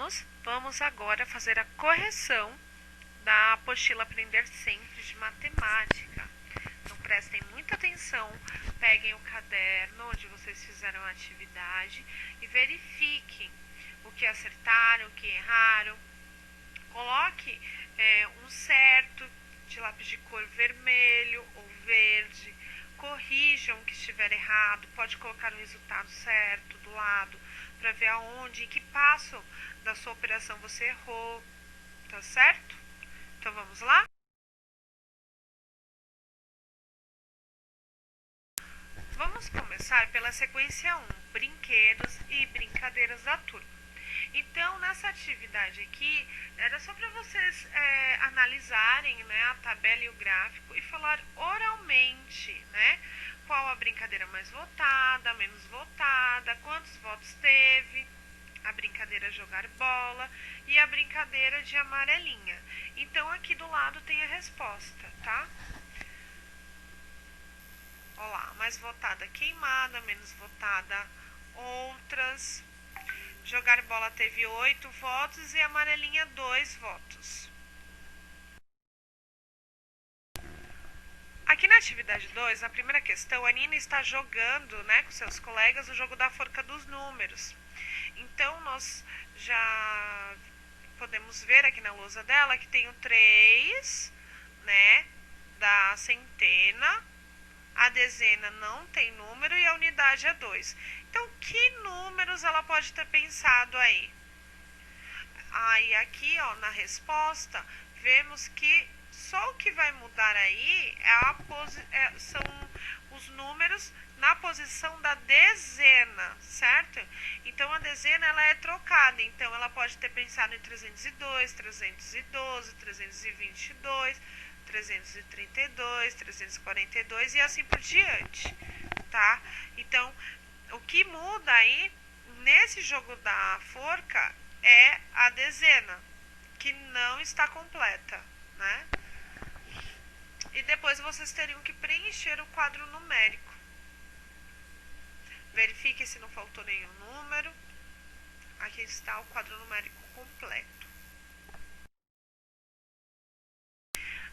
alunos, vamos agora fazer a correção da apostila Aprender Sempre de Matemática. Então prestem muita atenção, peguem o caderno onde vocês fizeram a atividade e verifiquem o que acertaram, o que erraram. Coloque um certo de lápis de cor vermelho ou verde, corrijam o que estiver errado, pode colocar o resultado certo do lado, para ver aonde, em que passo da sua operação você errou, tá certo? Então vamos lá? Vamos começar pela sequência 1, brinquedos e brincadeiras da turma. Então, nessa atividade aqui, era só para vocês analisarem, né, a tabela e o gráfico e falar oralmente, né, qual a brincadeira mais votada, menos votada, quantos votos teve, a brincadeira jogar bola e a brincadeira de amarelinha. Então, aqui do lado tem a resposta, tá? Olha lá, mais votada queimada, menos votada outras. Jogar bola teve 8 votos e amarelinha 2 votos. Aqui na atividade 2, na primeira questão, a Nina está jogando, né, com seus colegas o jogo da forca dos números. Então, nós já podemos ver aqui na lousa dela que tem o 3, né, da centena, a dezena não tem número e a unidade é 2. Então, que números ela pode ter pensado aí? Aí, aqui, ó, na resposta, vemos que só o que vai mudar aí são os números na posição da dezena, certo? Então, a dezena ela é trocada. Então, ela pode ter pensado em 302, 312, 322, 332, 342 e assim por diante, tá? Então, o que muda aí nesse jogo da forca é a dezena, que não está completa, né? E depois vocês teriam que preencher o quadro numérico. Verifique se não faltou nenhum número. Aqui está o quadro numérico completo.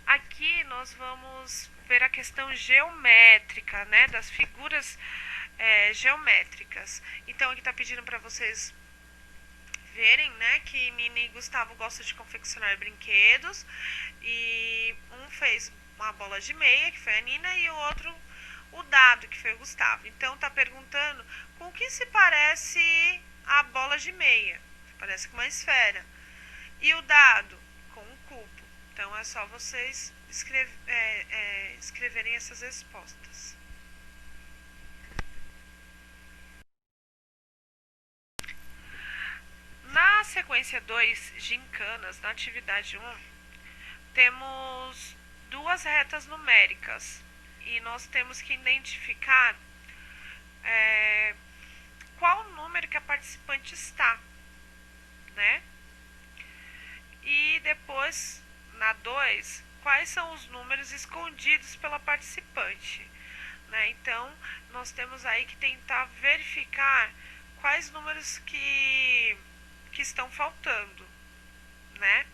Aqui nós vamos ver a questão geométrica, né, das figuras geométricas. Então, aqui está pedindo para vocês verem, né, que Nina e Gustavo gostam de confeccionar brinquedos. E um fez uma bola de meia, que foi a Nina, e o outro o dado, que foi o Gustavo. Então, está perguntando com o que se parece a bola de meia. Parece com uma esfera. E o dado? Com um cubo. Então, é só vocês escreverem essas respostas. Na sequência 2, gincanas, na atividade 1, temos duas retas numéricas. E nós temos que identificar qual número que a participante está, né? E depois, na 2, quais são os números escondidos pela participante, né? Então, nós temos aí que tentar verificar quais números que estão faltando, né?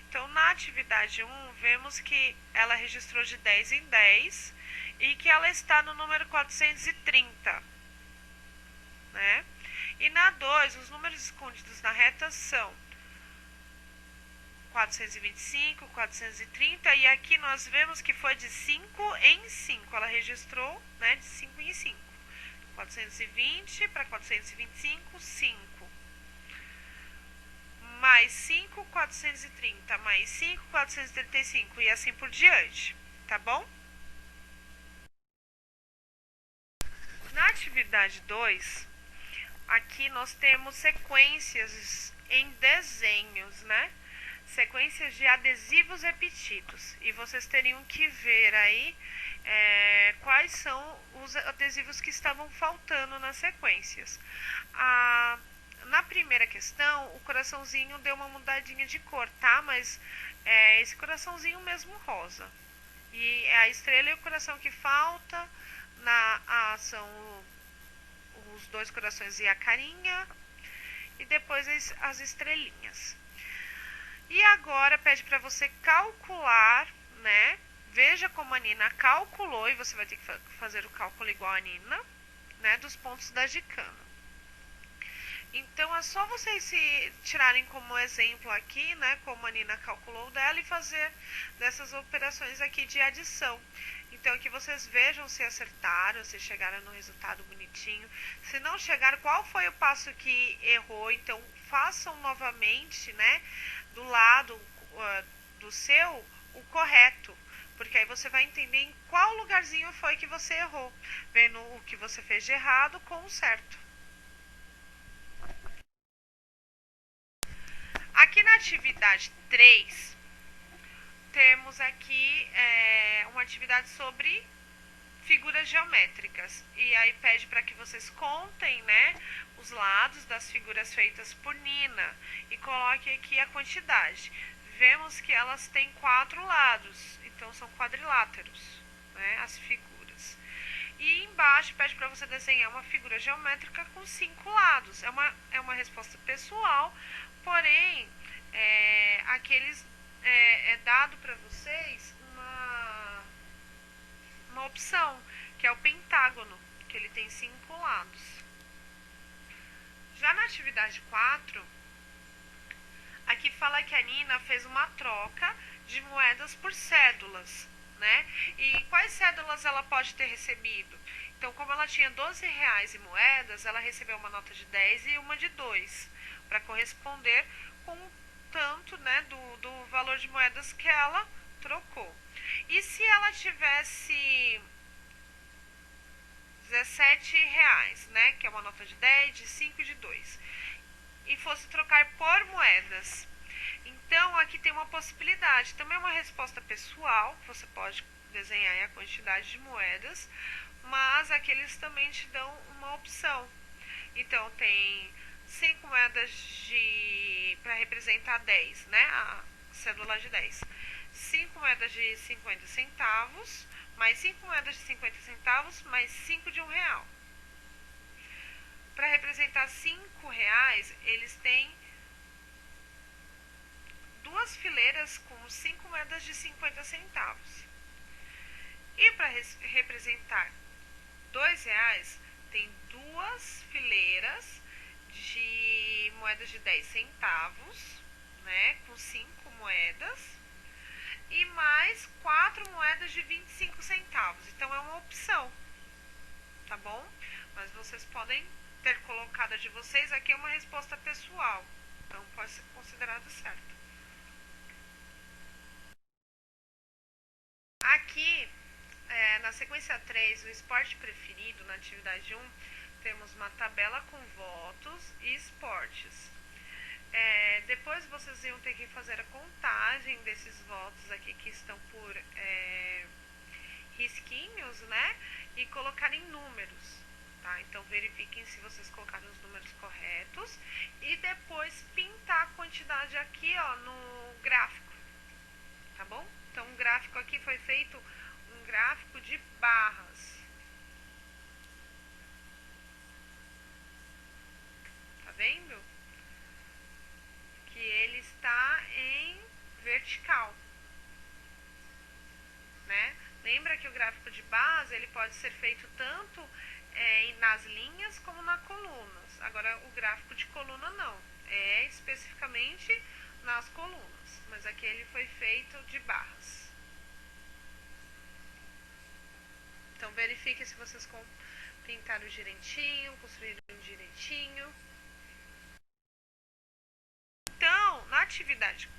Então, na atividade 1, vemos que ela registrou de 10 em 10 e que ela está no número 430, né? E na 2, os números escondidos na reta são 425, 430, e aqui nós vemos que foi de 5 em 5, ela registrou, né, de 5 em 5. 420 para 425, 5. Mais 5, 430, mais 5, 435 e assim por diante, tá bom? Na atividade 2, aqui nós temos sequências em desenhos, né? Sequências de adesivos repetidos. E vocês teriam que ver aí quais são os adesivos que estavam faltando nas sequências. Na primeira questão, o coraçãozinho deu uma mudadinha de cor, tá? Mas esse coraçãozinho mesmo rosa. E a estrela e o coração que falta são os dois corações e a carinha. e depois as estrelinhas. E agora pede para você calcular, né? Veja como a Nina calculou, e você vai ter que fazer o cálculo igual a Nina, né? Dos pontos da gicana. Então, é só vocês se tirarem como exemplo aqui, né? Como a Nina calculou dela e fazer dessas operações aqui de adição. Então, que vocês vejam se acertaram, se chegaram no resultado bonitinho. Se não chegaram, qual foi o passo que errou? Então, façam novamente, né? Do lado do seu, o correto. Porque aí você vai entender em qual lugarzinho foi que você errou. Vendo o que você fez de errado com o certo. Aqui na atividade 3, temos aqui uma atividade sobre figuras geométricas. E aí pede para que vocês contem, né, os lados das figuras feitas por Nina e coloquem aqui a quantidade. Vemos que elas têm 4 lados, então são quadriláteros, né, as figuras. E embaixo pede para você desenhar uma figura geométrica com 5 lados. É uma resposta pessoal, porém, é dado para vocês uma opção, que é o pentágono, que ele tem 5 lados. Já na atividade 4, aqui fala que a Nina fez uma troca de moedas por cédulas, né? E quais cédulas ela pode ter recebido? Então, como ela tinha 12 reais em moedas, ela recebeu uma nota de 10 e uma de 2, para corresponder com o tanto, né, do valor de moedas que ela trocou. E se ela tivesse 17 reais, né, que é uma nota de 10, de 5 e de 2, e fosse trocar por moedas? Então, aqui tem uma possibilidade. Também é uma resposta pessoal, você pode desenhar a quantidade de moedas, mas aqui eles também te dão uma opção. Então, tem 5 moedas para representar 10, né? A cédula de 10. 5 moedas de 50 centavos, mais 5 moedas de 50 centavos, mais 5 de R$1. Para representar 5 reais, eles têm 2 fileiras com 5 moedas de 50 centavos. E para representar 2 reais, tem 2 fileiras de moedas de 10 centavos, né, com 5 moedas, e mais 4 moedas de 25 centavos. Então, é uma opção, tá bom? Mas vocês podem ter colocado a de vocês, aqui é uma resposta pessoal, então pode ser considerado certo. Aqui, na sequência 3, o esporte preferido, na atividade 1, temos uma tabela com votos e esportes. Depois vocês iam ter que fazer a contagem desses votos aqui que estão por risquinhos, né? E colocar em números, tá? Então verifiquem se vocês colocaram os números corretos e depois pintar a quantidade aqui, ó, no gráfico, tá bom? Então o gráfico aqui foi feito um gráfico de barras. Tá vendo? Que ele está em vertical, né? Lembra que o gráfico de barras ele pode ser feito tanto nas linhas como nas colunas. Agora o gráfico de coluna não, é especificamente nas colunas, mas aqui ele foi feito de barras. Então verifique se vocês pintaram direitinho, construíram direitinho. Então, na atividade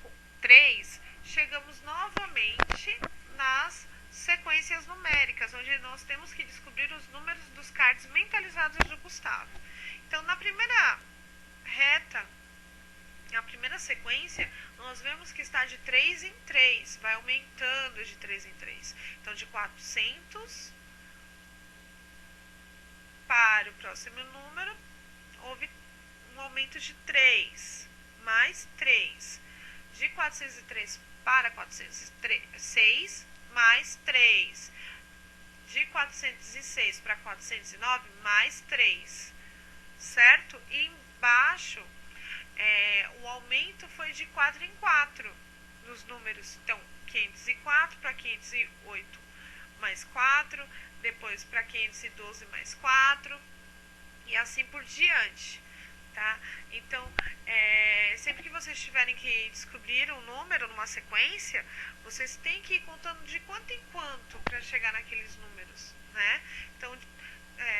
3, chegamos novamente nas sequências numéricas, onde nós temos que descobrir os números dos cards mentalizados do Gustavo. Então, na primeira reta, na primeira sequência, nós vemos que está de 3 em 3, vai aumentando de 3 em 3. Então, de 400 para o próximo número, houve um aumento de 3, mais 3. De 403 para 406, mais 3. De 406 para 409, mais 3. Certo? E embaixo o aumento foi de 4 em 4 nos números. Então, 504 para 508 mais 4, depois para 512 mais 4, e assim por diante, tá? Então, sempre que vocês tiverem que descobrir um número numa sequência, vocês têm que ir contando de quanto em quanto para chegar naqueles números, né? Então,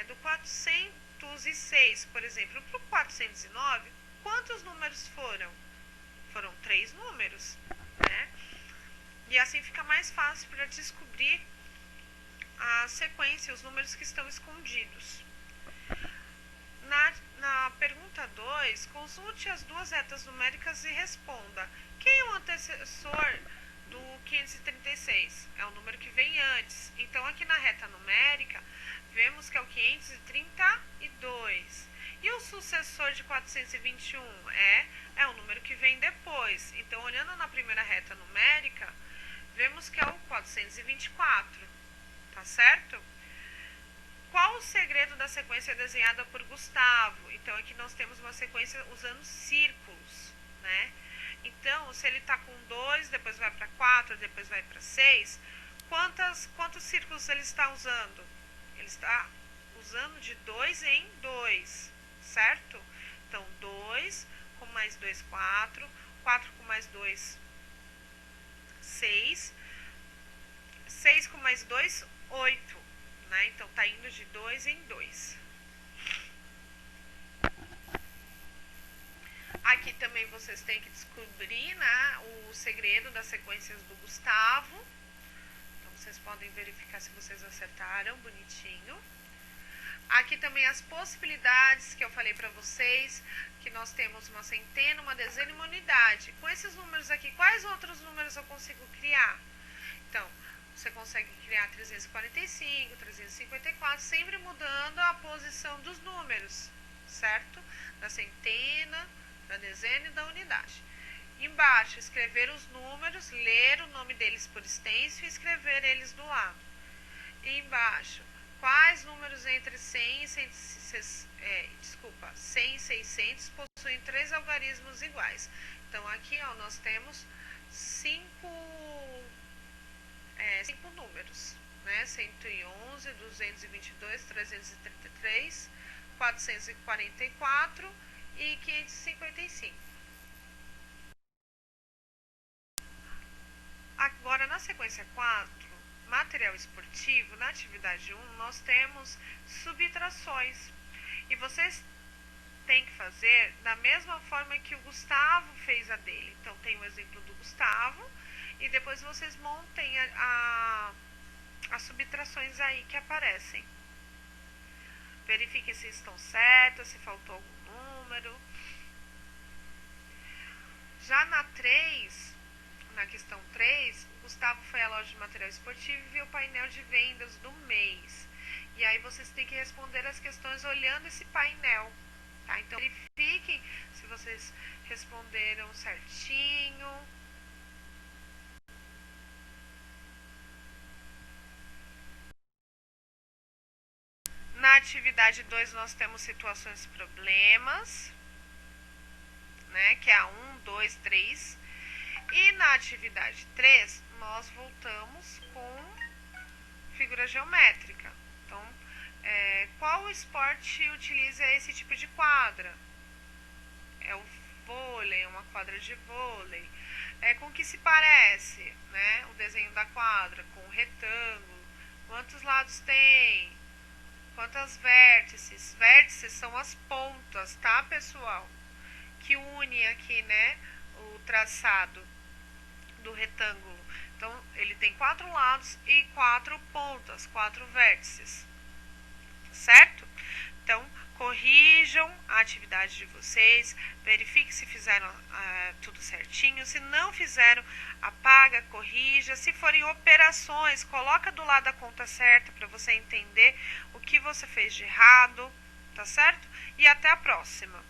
do 406, por exemplo, para o 409, quantos números foram? Foram 3 números, né? E assim fica mais fácil para descobrir a sequência, os números que estão escondidos. Na pergunta 2, consulte as duas retas numéricas e responda. Quem é o antecessor do 536? É o número que vem antes. Então, aqui na reta numérica, vemos que é o 532. E o sucessor de 421 é o número que vem depois. Então, olhando na primeira reta numérica, vemos que é o 424, tá certo? Qual o segredo da sequência desenhada por Gustavo? Então, aqui nós temos uma sequência usando círculos, né? Então, se ele está com 2, depois vai para 4, depois vai para 6, quantos círculos ele está usando? Ele está usando de 2 em 2, certo? Então, 2 com mais 2, 4, 4 com mais 2, 6, 6 com mais 2, 8. Né? Então, tá indo de 2 em 2. Aqui também vocês têm que descobrir, né, o segredo das sequências do Gustavo. Então, vocês podem verificar se vocês acertaram, bonitinho. Aqui também as possibilidades que eu falei para vocês, que nós temos uma centena, uma dezena e uma unidade. Com esses números aqui, quais outros números eu consigo criar? Então, você consegue criar 345, 354, sempre mudando a posição dos números, certo? Da centena, da dezena e da unidade. Embaixo, escrever os números, ler o nome deles por extenso e escrever eles do lado. E embaixo, quais números entre 100 e 600 possuem 3 algarismos iguais? Então, aqui ó, nós temos 5 números, né? 111, 222, 333, 444 e 555. Agora, na sequência 4, material esportivo, na atividade 1, nós temos subtrações. E vocês têm que fazer da mesma forma que o Gustavo fez a dele. Então, tem o exemplo do Gustavo. E depois vocês montem as subtrações aí que aparecem. Verifiquem se estão certas, se faltou algum número. Já na 3, na questão 3, o Gustavo foi à loja de material esportivo e viu o painel de vendas do mês. E aí vocês têm que responder as questões olhando esse painel. Tá? Então verifiquem se vocês responderam certinho. Na atividade 2, nós temos situações e problemas, né, que é a 1, 2, 3. E na atividade 3, nós voltamos com figura geométrica. Então, qual esporte utiliza esse tipo de quadra? É o vôlei, uma quadra de vôlei. Com que se parece, né, o desenho da quadra? Com um retângulo. Quantos lados tem? Quantas vértices? Vértices são as pontas, tá, pessoal? Que unem aqui, né, o traçado do retângulo. Então, ele tem 4 lados e 4 pontas, 4 vértices. Certo? Então, corrijam a atividade de vocês, verifiquem se fizeram tudo certinho. Se não fizeram, apaga, corrija. Se forem operações, coloca do lado a conta certa para você entender o que você fez de errado, tá certo? E até a próxima.